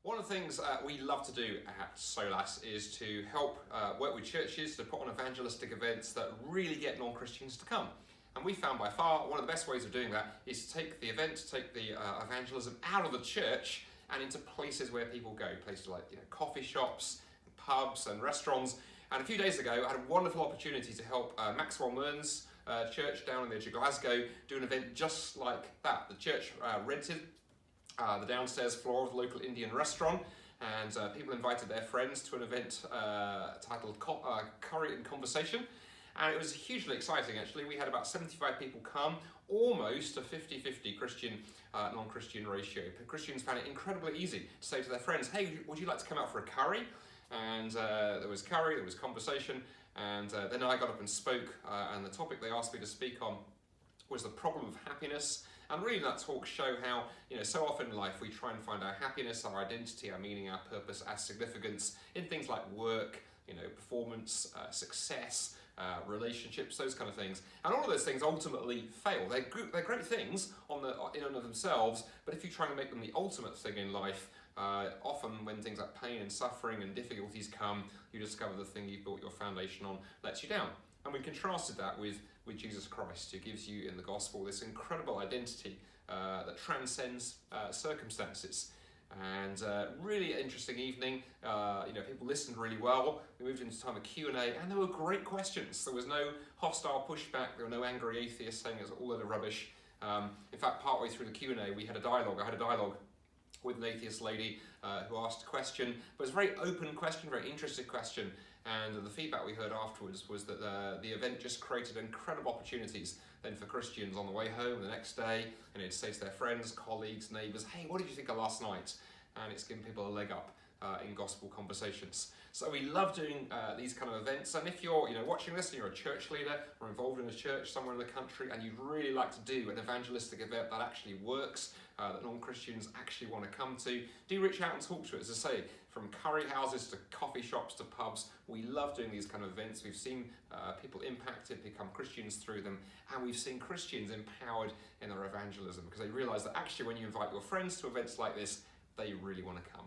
One of the things we love to do at Solas is to help work with churches to put on evangelistic events that really get non-Christians to come. And we found by far one of the best ways of doing that is to take the event, to take the evangelism out of the church and into places where people go, places like coffee shops, pubs and restaurants. And a few days ago I had a wonderful opportunity to help Maxwell Mearns church down in the edge of Glasgow do an event just like that. The church rented the downstairs floor of the local Indian restaurant, and people invited their friends to an event titled Curry and Conversation, and it was hugely exciting actually. We had about 75 people come, almost a 50-50 Christian non-Christian ratio. Christians found it incredibly easy to say to their friends, hey, would you like to come out for a curry? And there was curry, there was conversation, and then I got up and spoke, and the topic they asked me to speak on was the problem of happiness. And really that talk show how, so often in life we try and find our happiness, our identity, our meaning, our purpose, our significance in things like work, performance, success, relationships, those kind of things. And all of those things ultimately fail. They're great things in and of themselves, but if you try to make them the ultimate thing in life, often when things like pain and suffering and difficulties come, you discover the thing you've built your foundation on lets you down. And we contrasted that with Jesus Christ, who gives you in the gospel this incredible identity that transcends circumstances. And really interesting evening. People listened really well. We moved into time of Q&A, and there were great questions. There was no hostile pushback. There were no angry atheists saying it's all a load of rubbish. In fact, partway through the Q&A, we had a dialogue. I had a dialogue with an atheist lady who asked a question. But it was a very open question, very interesting question. And the feedback we heard afterwards was that the event just created incredible opportunities then for Christians on the way home the next day, and to say to their friends, colleagues, neighbours, hey, what did you think of last night? And it's given people a leg up in gospel conversations. So we love doing these kind of events, and if you're watching this and you're a church leader or involved in a church somewhere in the country and you'd really like to do an evangelistic event that actually works, that non-Christians actually want to come to, do reach out and talk to us. As I say, from curry houses to coffee shops to pubs, we love doing these kind of events. We've seen people impacted, become Christians through them, and we've seen Christians empowered in their evangelism because they realise that actually when you invite your friends to events like this, they really want to come.